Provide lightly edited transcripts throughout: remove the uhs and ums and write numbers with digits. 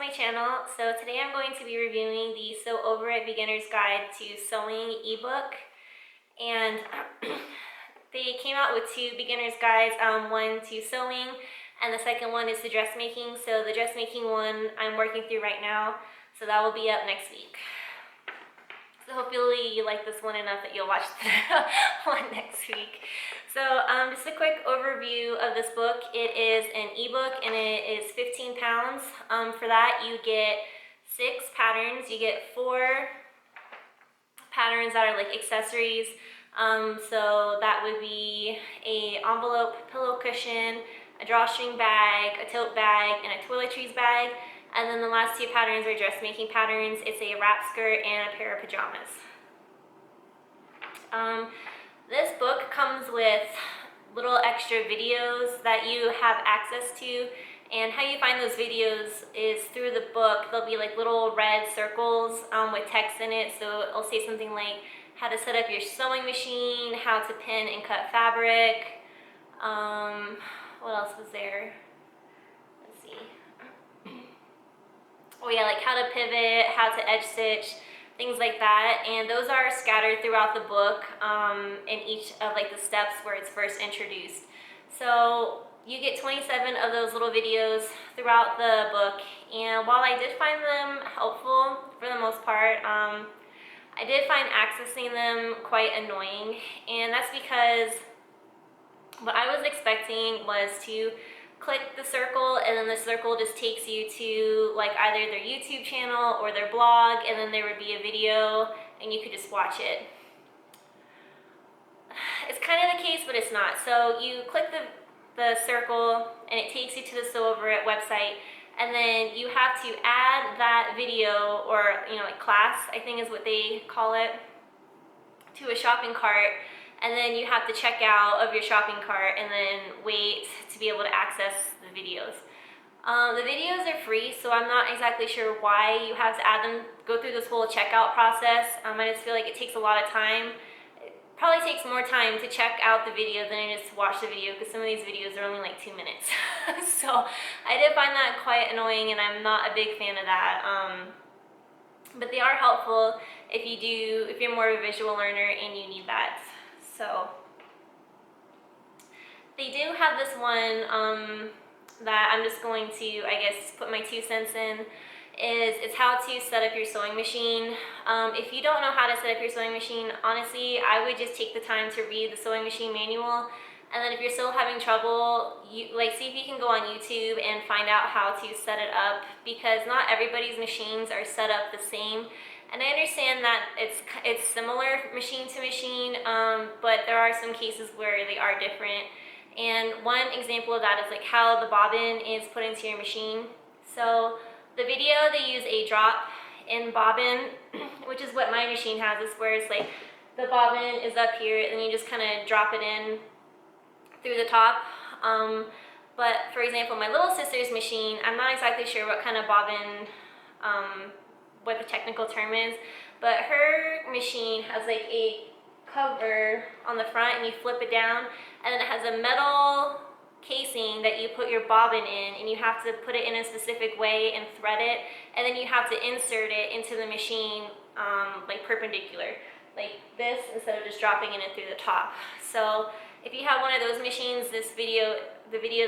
my channel. So today I'm going to be reviewing the Sew Over It Beginner's Guide to Sewing ebook, and they came out with two beginner's guides, one to sewing and the second one is to dressmaking. So the dressmaking one I'm working through right now, so that will be up next week. So hopefully you like this one enough that you'll watch the one next week. So just a quick overview of this book. It is an ebook and it is 15 pounds. For that you get 6 patterns. You get 4 patterns that are like accessories. So that would be a envelope pillow cushion, a drawstring bag, a tote bag, and a toiletries bag. And then the last 2 patterns are dressmaking patterns. It's a wrap skirt and a pair of pajamas. This book comes with little extra videos that you have access to, and how you find those videos is through the book. There'll be like little red circles with text in it, so it'll say something like how to set up your sewing machine, how to pin and cut fabric, what else was there? Let's see. Oh yeah, like how to pivot, how to edge stitch, things like that. And those are scattered throughout the book in each of like the steps where it's first introduced. So you get 27 of those little videos throughout the book. And while I did find them helpful for the most part, I did find accessing them quite annoying. And that's because what I was expecting was to click the circle and then the circle just takes you to like either their YouTube channel or their blog, and then there would be a video and you could just watch it. It's kind of the case, but it's not. So you click the circle and it takes you to the Sew Over It website, and then you have to add that video, or like class I think is what they call it, to a shopping cart. And then you have to check out of your shopping cart and then wait to be able to access the videos. The videos are free, so I'm not exactly sure why you have to add them, go through this whole checkout process. I just feel like it takes a lot of time. It probably takes more time to check out the video than it is to watch the video, because some of these videos are only like 2 minutes. So I did find that quite annoying, and I'm not a big fan of that. But they are helpful if you're more of a visual learner and you need that. So they do have this one that I'm just going to, I guess, put my 2 cents in. It's how to set up your sewing machine. If you don't know how to set up your sewing machine, honestly, I would just take the time to read the sewing machine manual. And then if you're still having trouble, see if you can go on YouTube and find out how to set it up, because not everybody's machines are set up the same. And I understand that it's similar machine to machine, but there are some cases where they are different. And one example of that is like how the bobbin is put into your machine. So the video, they use a drop-in bobbin, which is what my machine has. It's where it's like the bobbin is up here and you just kind of drop it in through the top. But for example, my little sister's machine, I'm not exactly sure what kind of bobbin, what the technical term is, but her machine has like a cover on the front and you flip it down, and then it has a metal casing that you put your bobbin in, and you have to put it in a specific way and thread it, and then you have to insert it into the machine like perpendicular, like this, instead of just dropping it in through the top. So if you have one of those machines, the video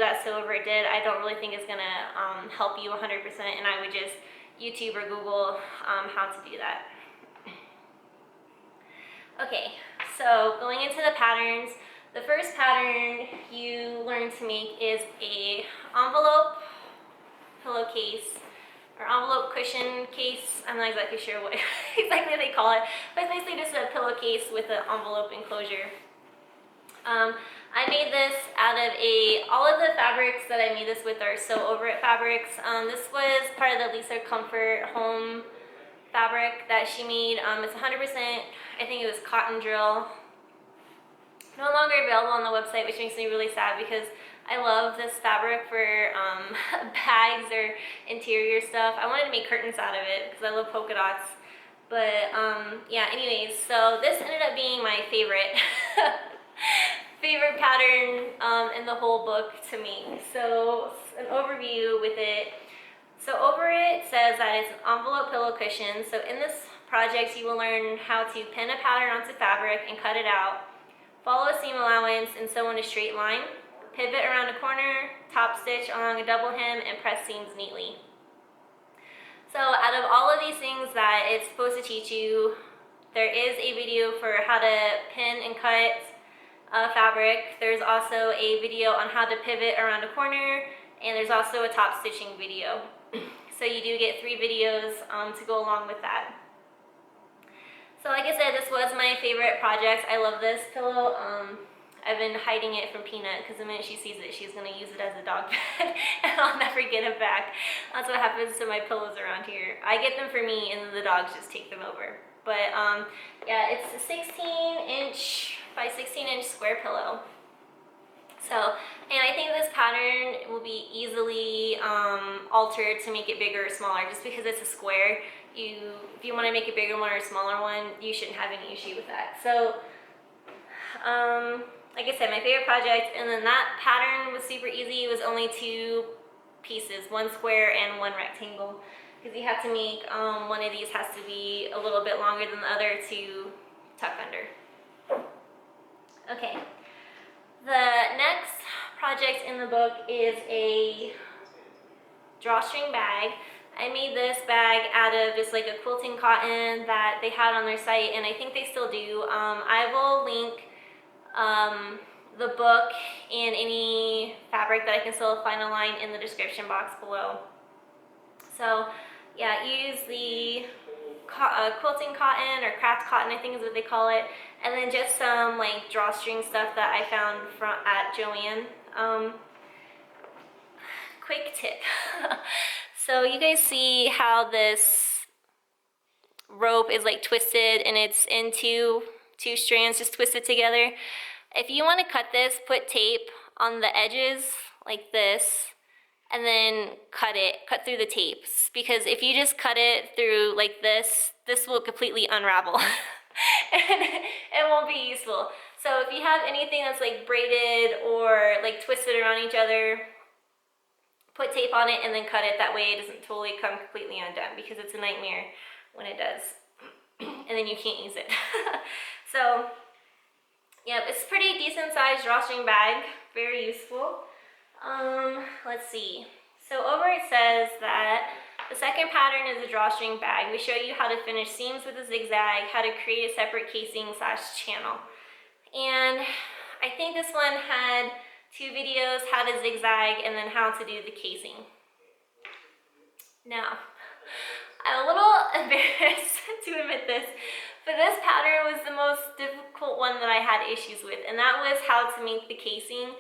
that Sew Over It did, I don't really think is gonna help you 100%, and I would just YouTube or Google how to do that. Okay, so going into the patterns, the first pattern you learn to make is a envelope pillowcase, or envelope cushion case. I'm not exactly sure what exactly they call it, but it's basically just a pillowcase with an envelope enclosure. I made this out of all of the fabrics that I made this with are Sew Over It fabrics. This was part of the Lisa Comfort Home fabric that she made. It's 100%, I think it was cotton drill. No longer available on the website, which makes me really sad because I love this fabric for bags or interior stuff. I wanted to make curtains out of it because I love polka dots. But yeah, anyways, so this ended up being my favorite pattern in the whole book to me. So an overview with it. So over it says that it's an envelope pillow cushion. So in this project, you will learn how to pin a pattern onto fabric and cut it out, follow a seam allowance and sew in a straight line, pivot around a corner, top stitch along a double hem, and press seams neatly. So out of all of these things that it's supposed to teach you, there is a video for how to pin and cut fabric. There's also a video on how to pivot around a corner, and there's also a top stitching video. So you do get 3 videos to go along with that. So like I said, this was my favorite project. I love this pillow. I've been hiding it from Peanut because the minute she sees it, she's going to use it as a dog bed and I'll never get it back. That's what happens to my pillows around here. I get them for me and then the dogs just take them over. But yeah, it's a 16-inch by 16-inch square pillow. So, and I think this pattern will be easily altered to make it bigger or smaller, just because it's a square. If you want to make a bigger one or a smaller one, you shouldn't have any issue with that. So, like I said, my favorite project, and then that pattern was super easy. It was only 2 pieces, 1 square and 1 rectangle, because you have to make, one of these has to be a little bit longer than the other to tuck under. Okay. The next project in the book is a drawstring bag. I made this bag out of just like a quilting cotton that they had on their site, and I think they still do. I will link the book and any fabric that I can still find online in the description box below. So yeah, use the quilting cotton or craft cotton, I think is what they call it, and then just some like drawstring stuff that I found at Joann. Quick tip. So you guys see how this rope is like twisted and it's in two strands just twisted together? If you want to cut this, put tape on the edges like this, and then cut through the tapes, because if you just cut it through like this will completely unravel and it won't be useful. So if you have anything that's like braided or like twisted around each other, put tape on it and then cut it. That way it doesn't totally come completely undone, because it's a nightmare when it does and then you can't use it. So yep, it's pretty decent sized drawstring bag, very useful. Let's see. So over it says that the second pattern is a drawstring bag. We show you how to finish seams with a zigzag, how to create a separate casing / channel. And I think this one had 2 videos, how to zigzag and then how to do the casing. Now, I'm a little embarrassed to admit this, but this pattern was the most difficult one that I had issues with, and that was how to make the casing.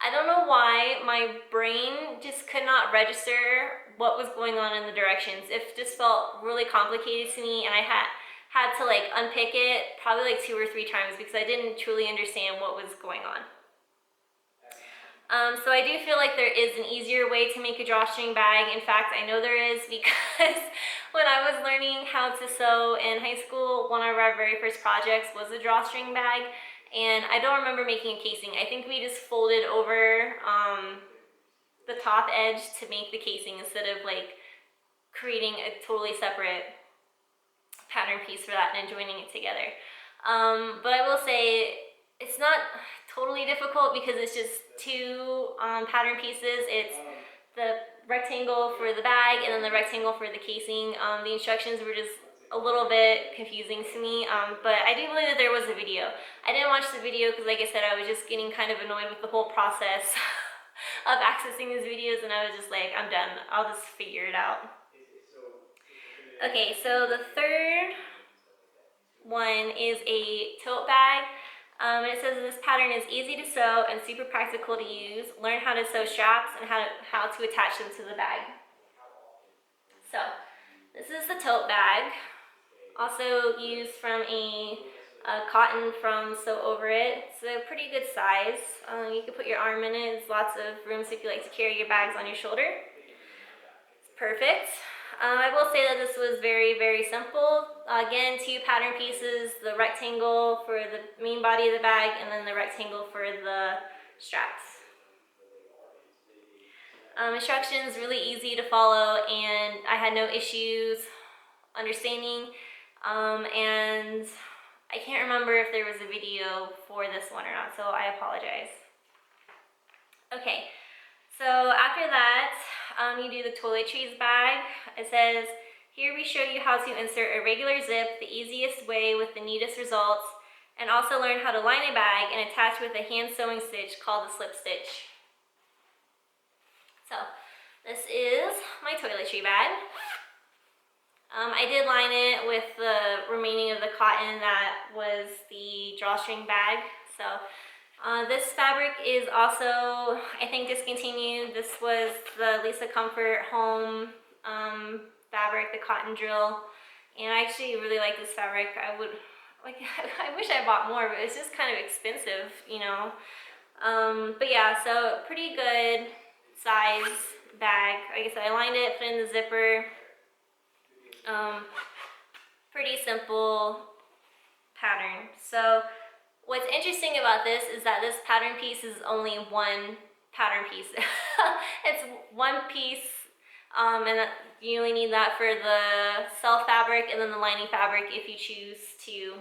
I don't know why my brain just could not register what was going on in the directions. It just felt really complicated to me, and I had to like unpick it probably like 2 or 3 times because I didn't truly understand what was going on. So I do feel like there is an easier way to make a drawstring bag. In fact, I know there is, because when I was learning how to sew in high school, one of our very first projects was a drawstring bag. And I don't remember making a casing. I think we just folded over the top edge to make the casing instead of like creating a totally separate pattern piece for that and then joining it together. But I will say it's not totally difficult because it's just 2 pattern pieces. It's the rectangle for the bag and then the rectangle for the casing. The instructions were just a little bit confusing to me, but I do believe that there was a video. I didn't watch the video because, like I said, I was just getting kind of annoyed with the whole process of accessing these videos, and I was just like, I'm done. I'll just figure it out. Okay, so the third one is a tote bag. And it says this pattern is easy to sew and super practical to use. Learn how to sew straps and how to attach them to the bag. So this is the tote bag. Also used from a cotton from Sew Over It. It's a pretty good size. You can put your arm in it. There's lots of room, so if you like to carry your bags on your shoulder, it's perfect. I will say that this was very, very simple. Again, 2 pattern pieces, the rectangle for the main body of the bag and then the rectangle for the straps. Instructions really easy to follow, and I had no issues understanding. And I can't remember if there was a video for this one or not, so I apologize. Okay, so after that, you do the Toiletries Bag. It says, here we show you how to insert a regular zip the easiest way with the neatest results, and also learn how to line a bag and attach with a hand sewing stitch called the slip stitch. So this is my toiletry bag. I did line it with the remaining of the cotton that was the drawstring bag. So this fabric is also, I think, discontinued. This was the Lisa Comfort Home fabric, the cotton drill, and I actually really like this fabric. I wish I bought more, but it's just kind of expensive, you know. But yeah, so pretty good size bag. Like I said, I lined it, put in the zipper. Pretty simple pattern. So what's interesting about this is that this pattern piece is only one pattern piece. It's one piece, and you only need that for the self fabric and then the lining fabric if you choose to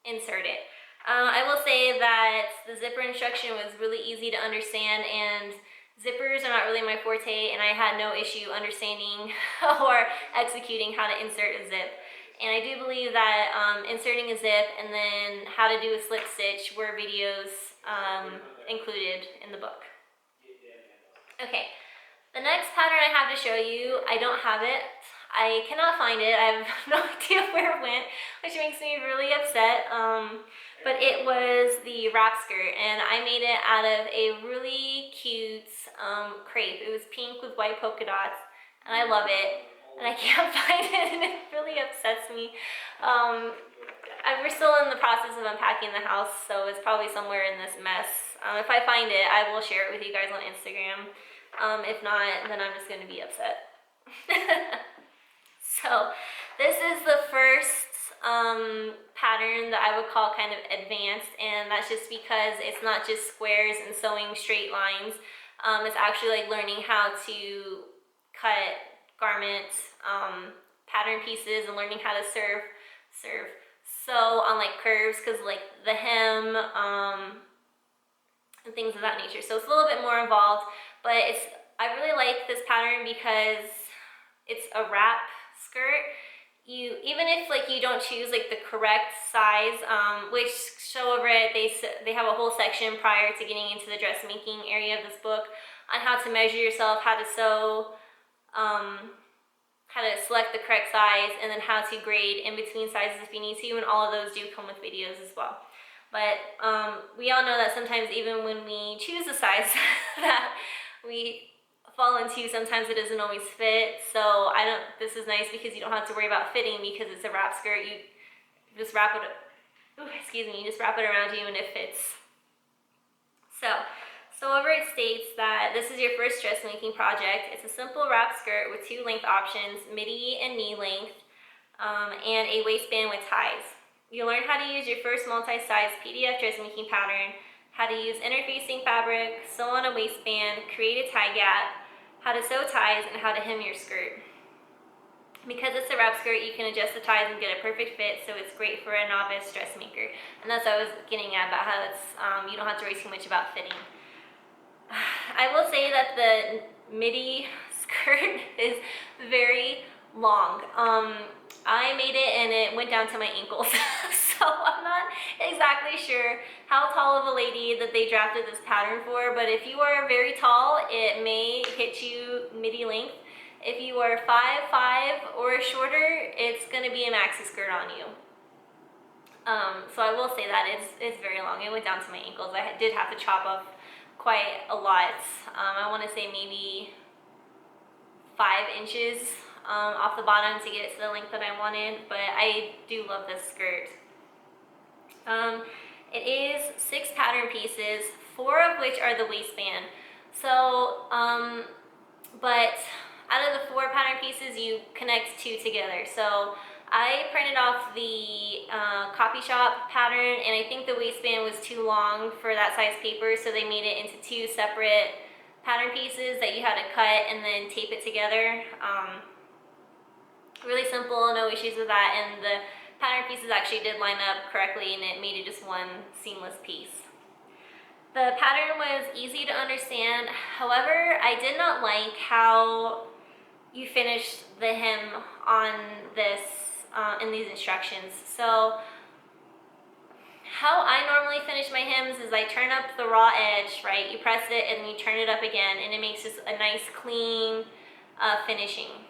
insert it. I will say that the zipper instruction was really easy to understand, and zippers are not really my forte, and I had no issue understanding or executing how to insert a zip. And I do believe that inserting a zip and then how to do a slip stitch were videos included in the book. Okay, the next pattern I have to show you, I don't have it. I cannot find it. I have no idea where it went, which makes me really upset. But it was the wrap skirt, and I made it out of a really cute crepe. It was pink with white polka dots, and I love it. And I can't find it, and it really upsets me. We're still in the process of unpacking the house, so it's probably somewhere in this mess. If I find it, I will share it with you guys on Instagram. If not, then I'm just going to be upset. So this is the first pattern that I would call kind of advanced, and that's just because it's not just squares and sewing straight lines. It's actually like learning how to cut garment pattern pieces and learning how to sew on like curves, because like the hem and things of that nature. So it's a little bit more involved, but I really like this pattern because it's a wrap skirt. Even if like you don't choose like the correct size, which show over it, they have a whole section prior to getting into the dressmaking area of this book on how to measure yourself, how to sew, how to select the correct size, and then how to grade in between sizes if you need to, and all of those do come with videos as well. But we all know that sometimes even when we choose a size that we fall into, sometimes it doesn't always fit. So this is nice because you don't have to worry about fitting, because it's a wrap skirt. You just wrap it, you just wrap it around you and it fits. So over it states that this is your first dressmaking project. It's a simple wrap skirt with 2 length options, midi and knee length, and a waistband with ties. You'll learn how to use your first multi-size PDF dressmaking pattern, how to use interfacing fabric, sew on a waistband, create a tie gap, how to sew ties, and how to hem your skirt. Because it's a wrap skirt, you can adjust the ties and get a perfect fit, so it's great for a novice dressmaker. And that's what I was getting at, about how it's you don't have to worry too much about fitting. I will say that the midi skirt is very long. I made it and it went down to my ankles. So I'm not exactly sure how tall of a lady that they drafted this pattern for, but if you are very tall, it may hit you midi length. If you are 5'5" or shorter, it's gonna be a maxi skirt on you. So I will say that it's very long. It went down to my ankles. I did have to chop off quite a lot. I want to say maybe 5 inches off the bottom to get it to the length that I wanted, but I do love this skirt. It is 6 pattern pieces, 4 of which are the waistband. So, but out of the 4 pattern pieces, you connect 2 together. So I printed off the copy shop pattern, and I think the waistband was too long for that size paper, so they made it into 2 separate pattern pieces that you had to cut and then tape it together. Really simple, no issues with that, and the pattern pieces actually did line up correctly and it made it just one seamless piece. The pattern was easy to understand, however, I did not like how you finished the hem on this in these instructions. So how I normally finish my hems is I turn up the raw edge, right? You press it and you turn it up again and it makes just a nice clean finishing.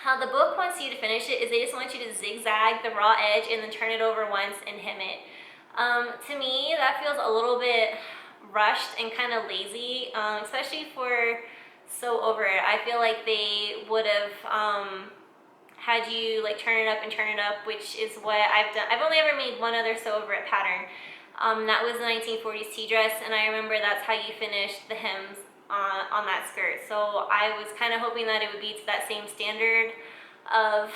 How the book wants you to finish it is they just want you to zigzag the raw edge and then turn it over once and hem it. To me, that feels a little bit rushed and kind of lazy, especially for sew over it. I feel like they would have had you like turn it up and turn it up, which is what I've done. I've only ever made one other sew over it pattern. That was the 1940s tea dress, and I remember that's how you finished the hems on that skirt. So I was kind of hoping that it would be to that same standard of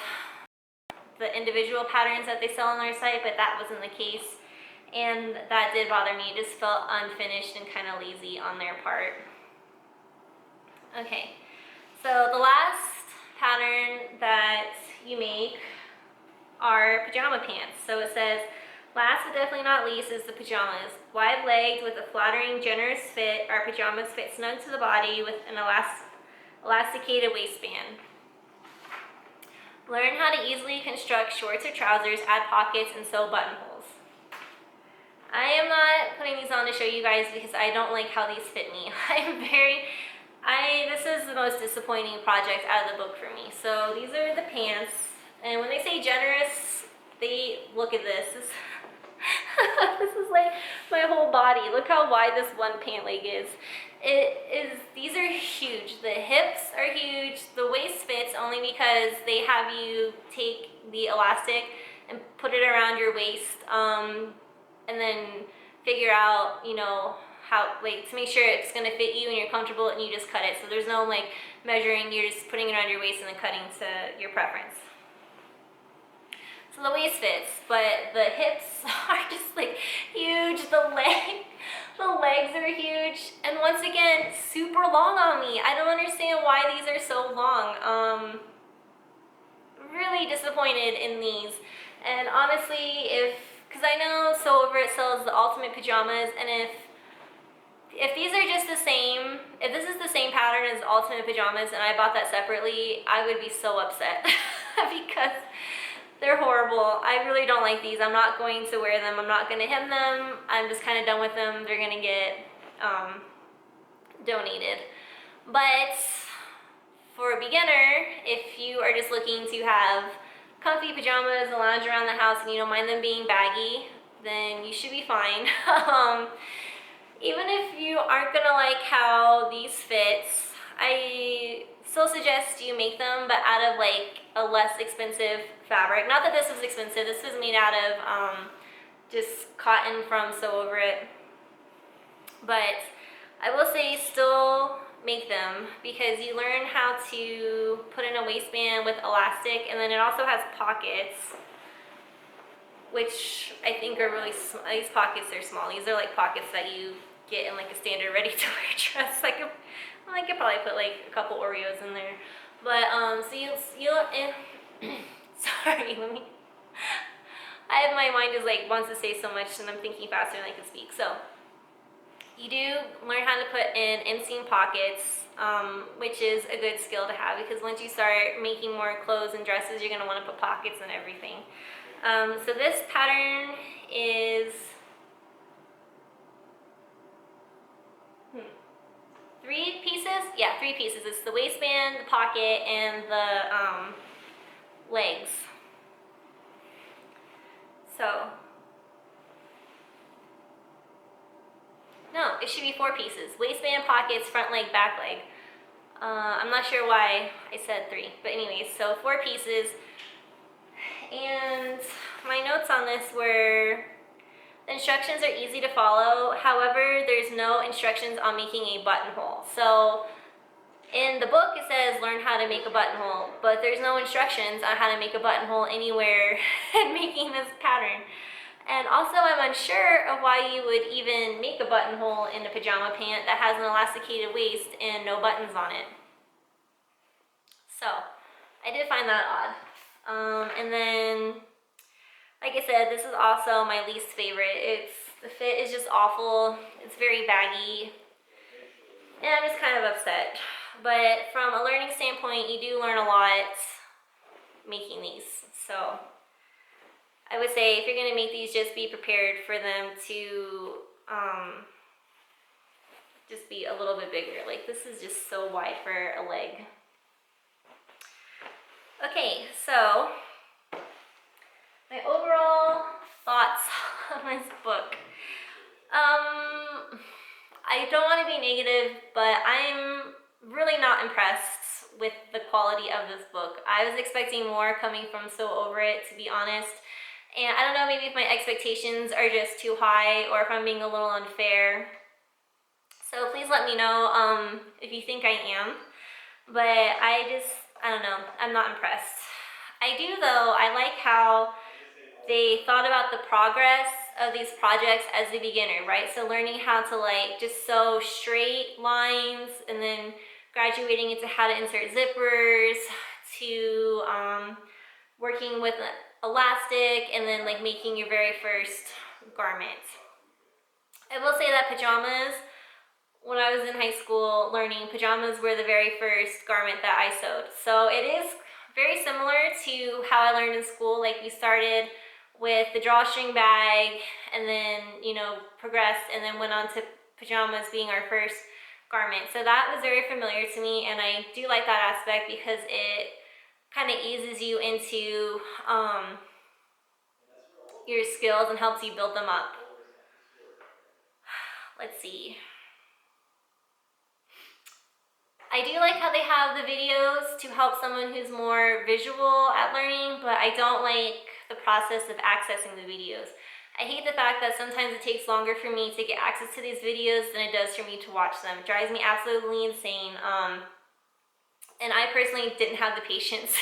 the individual patterns that they sell on their site, but that wasn't the case, and that did bother me. It just felt unfinished and kind of lazy on their part. Okay, so the last pattern that you make are pajama pants. So it says, last but definitely not least is the pajamas. Wide-legged with a flattering, generous fit, our pajamas fit snug to the body with an elasticated waistband. Learn how to easily construct shorts or trousers, add pockets, and sew buttonholes. I am not putting these on to show you guys because I don't like how these fit me. This is the most disappointing project out of the book for me. So these are the pants, and when they say generous, look at this. This is like my whole body. Look how wide this one pant leg is. These are huge. The hips are huge. The waist fits only because they have you take the elastic and put it around your waist, and then figure out, you know, how, like, to make sure it's gonna fit you and you're comfortable, and you just cut it. So there's no like measuring, you're just putting it around your waist and then cutting to your preference. So the waist fits, but the hips are just like huge. The legs are huge, and once again, super long on me. I don't understand why these are so long. Really disappointed in these. And honestly, because I know Sew Over It sells the ultimate pajamas, and if these are just the same, if this is the same pattern as Ultimate Pajamas and I bought that separately, I would be so upset because they're horrible. I really don't like these. I'm not going to wear them. I'm not going to hem them. I'm just kind of done with them. They're going to get donated. But for a beginner, if you are just looking to have comfy pajamas and lounge around the house and you don't mind them being baggy, then you should be fine. Even if you aren't gonna like how these fit, I still suggest you make them, but out of like a less expensive fabric. Not that this was expensive. This was made out of just cotton from Sew Over It. But I will say still make them, because you learn how to put in a waistband with elastic, and then it also has pockets, which I think are really small. These pockets are small. These are like pockets that you get in like a standard ready-to-wear dress. I could probably put like a couple Oreos in there. But so sorry, my mind is like wants to say so much, and I'm thinking faster than I can speak. So you do learn how to put in inseam pockets, which is a good skill to have, because once you start making more clothes and dresses, you're gonna want to put pockets in everything. So this pattern is 3 pieces? Yeah, 3 pieces. It's the waistband, the pocket, and the legs. So, no, it should be 4 pieces. Waistband, pockets, front leg, back leg. I'm not sure why I said 3, but anyways, so 4 pieces. And my notes on this were, the instructions are easy to follow. However, there's no instructions on making a buttonhole. So in the book it says learn how to make a buttonhole, but there's no instructions on how to make a buttonhole anywhere in making this pattern. And also, I'm unsure of why you would even make a buttonhole in a pajama pant that has an elasticated waist and no buttons on it. So, I did find that odd. And then, like I said, this is also my least favorite. The fit is just awful. It's very baggy. And I'm just kind of upset. But from a learning standpoint, you do learn a lot making these. So I would say if you're going to make these, just be prepared for them to just be a little bit bigger. Like, this is just so wide for a leg. Okay, so my overall thoughts on this book. I don't want to be negative, but I'm really not impressed with the quality of this book. I was expecting more coming from So Over It, to be honest. And I don't know, maybe if my expectations are just too high or if I'm being a little unfair. So please let me know if you think I am. But I don't know, I'm not impressed. I do though, I like how they thought about the progress of these projects as a beginner, right? So learning how to like just sew straight lines and then graduating into how to insert zippers to working with elastic and then like making your very first garment. I will say that pajamas, when I was in high school learning, pajamas were the very first garment that I sewed. So it is very similar to how I learned in school. Like, we started with the drawstring bag and then, you know, progressed and then went on to pajamas being our first garment. So that was very familiar to me, and I do like that aspect because it kind of eases you into your skills and helps you build them up. Let's see. I do like how they have the videos to help someone who's more visual at learning, but I don't like the process of accessing the videos. I hate the fact that sometimes it takes longer for me to get access to these videos than it does for me to watch them. It drives me absolutely insane. And I personally didn't have the patience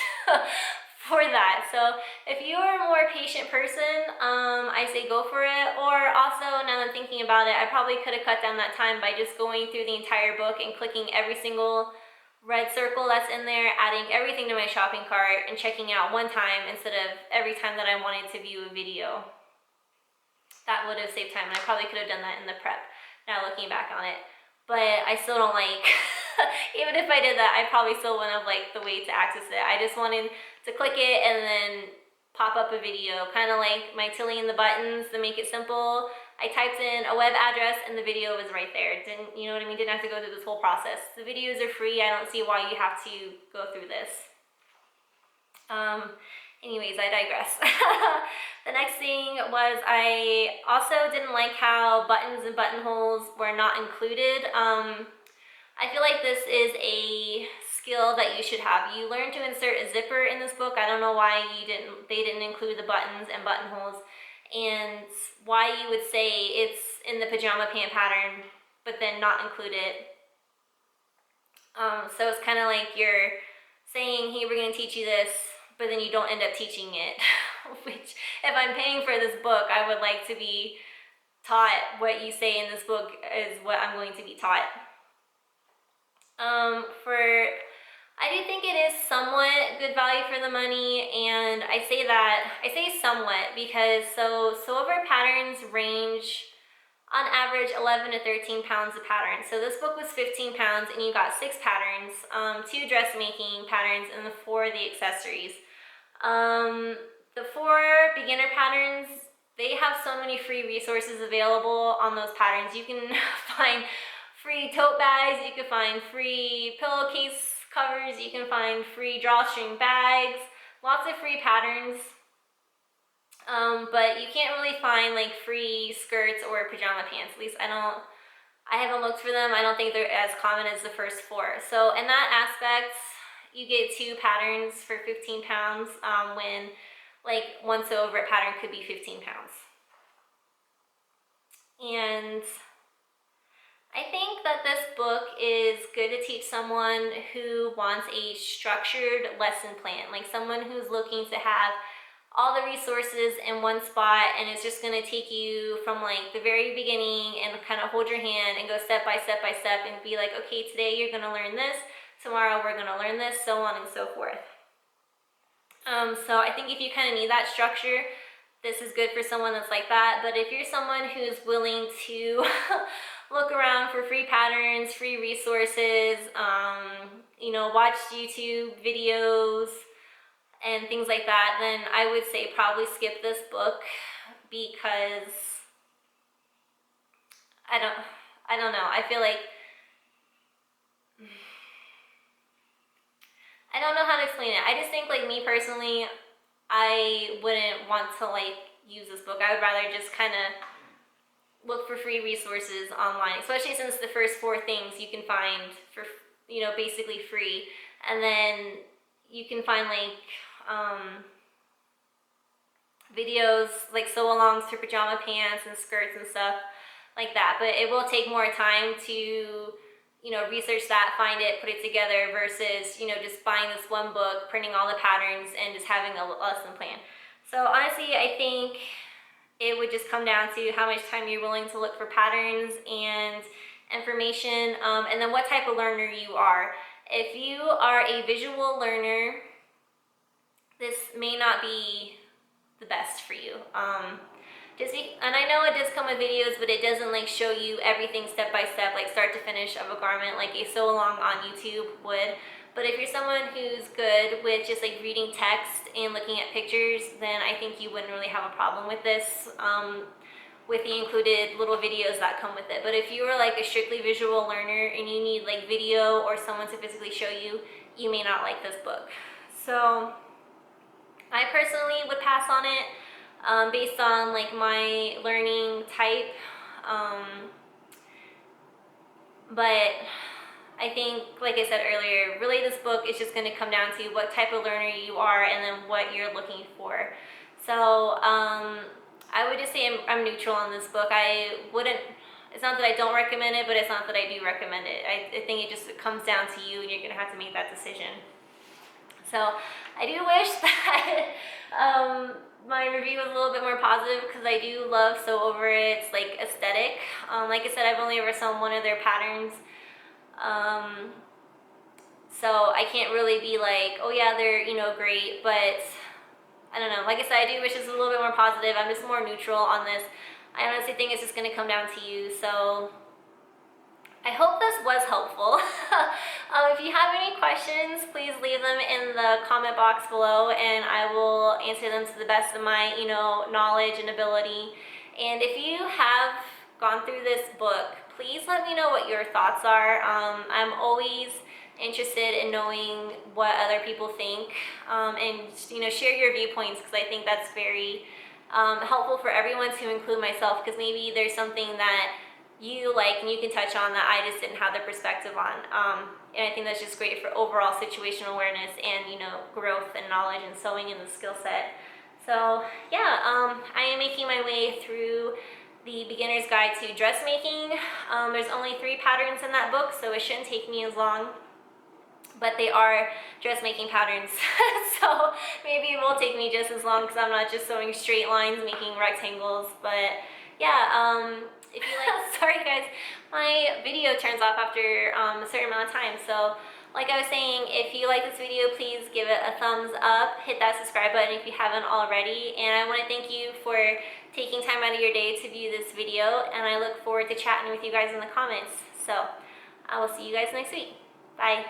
for that. So if you're a more patient person, I say go for it. Or also, now that I'm thinking about it, I probably could have cut down that time by just going through the entire book and clicking every single red circle that's in there, adding everything to my shopping cart, and checking out one time instead of every time that I wanted to view a video. That would have saved time, and I probably could have done that in the prep, now looking back on it. But I still don't like, even if I did that, I probably still wouldn't have liked the way to access it. I just wanted to click it and then pop up a video, kind of like my Tilly and the Buttons, to make it simple. I typed in a web address and the video was right there. Didn't, you know what I mean? Didn't have to go through this whole process. The videos are free. I don't see why you have to go through this. Anyways, I digress. The next thing was, I also didn't like how buttons and buttonholes were not included. I feel like this is a skill that you should have. You learn to insert a zipper in this book. I don't know why they didn't include the buttons and buttonholes, and why you would say it's in the pajama pant pattern but then not include it. So it's kind of like you're saying, hey, we're going to teach you this, but then you don't end up teaching it. Which, if I'm paying for this book, I would like to be taught what you say in this book is what I'm going to be taught. I do think it is somewhat good value for the money, and I say somewhat because so over patterns range on average 11 to 13 pounds a pattern. So this book was 15 pounds and you got 6 patterns, 2 dressmaking patterns and the 4 the accessories. The 4 beginner patterns, they have so many free resources available on those patterns. You can find free tote bags, you can find free pillowcase covers, you can find free drawstring bags, lots of free patterns. But you can't really find like free skirts or pajama pants. At least I haven't looked for them. I don't think they're as common as the first 4. So in that aspect, you get 2 patterns for 15 pounds when like one sew over it pattern could be 15 pounds. And I think that this book is good to teach someone who wants a structured lesson plan, like someone who's looking to have all the resources in one spot, and it's just gonna take you from like the very beginning and kind of hold your hand and go step by step by step and be like, okay, today you're gonna learn this, tomorrow we're gonna learn this, so on and so forth. So I think if you kind of need that structure, this is good for someone that's like that. But if you're someone who's willing to look around for free patterns, free resources, you know, watch YouTube videos and things like that, then I would say probably skip this book, because I don't know. I feel like, I don't know how to explain it. I just think, like, me personally, I wouldn't want to like use this book. I would rather just kind of look for free resources online, especially since the first 4 things you can find for, you know, basically free, and then you can find like videos like sew-alongs for pajama pants and skirts and stuff like that. But it will take more time to, you know, research that, find it, put it together, versus, you know, just buying this one book, printing all the patterns, and just having a lesson plan. So honestly, I think it would just come down to how much time you're willing to look for patterns and information, and then what type of learner you are. If you are a visual learner, this may not be the best for you. And I know it does come with videos, but it doesn't like show you everything step by step, like start to finish of a garment, like a sew along on YouTube would. But if you're someone who's good with just like reading text and looking at pictures, then I think you wouldn't really have a problem with this, with the included little videos that come with it. But if you are like a strictly visual learner and you need like video or someone to physically show you, you may not like this book. So I personally would pass on it, based on like my learning type, but I think, like I said earlier, really this book is just going to come down to what type of learner you are and then what you're looking for. So I would just say I'm neutral on this book. I wouldn't, it's not that I don't recommend it, but it's not that I do recommend it. I think it just comes down to you, and you're going to have to make that decision. So I do wish that my review was a little bit more positive, because I do love Sew Over It's like aesthetic. Like I said, I've only ever sewn one of their patterns, so I can't really be like, oh yeah, they're, you know, great. But I don't know, like I said, I do wish this was a little bit more positive. I'm just more neutral on this. I honestly think it's just going to come down to you. So I hope this was helpful. If you have any questions, please leave them in the comment box below, and I will answer them to the best of my, you know, knowledge and ability. And if you have gone through this book, please let me know what your thoughts are. I'm always interested in knowing what other people think, and, you know, share your viewpoints, because I think that's very helpful for everyone, to include myself, because maybe there's something that you like and you can touch on that I just didn't have the perspective on, and I think that's just great for overall situational awareness and, you know, growth and knowledge and sewing in the skill set. So yeah, I am making my way through the beginner's guide to dressmaking. There's only 3 patterns in that book, so it shouldn't take me as long, but they are dressmaking patterns, so maybe it will take me just as long, because I'm not just sewing straight lines, making rectangles. But yeah, if you like, sorry guys, my video turns off after a certain amount of time. So like I was saying, if you like this video, please give it a thumbs up, hit that subscribe button if you haven't already, and I want to thank you for taking time out of your day to view this video, and I look forward to chatting with you guys in the comments. So I will see you guys next week. Bye.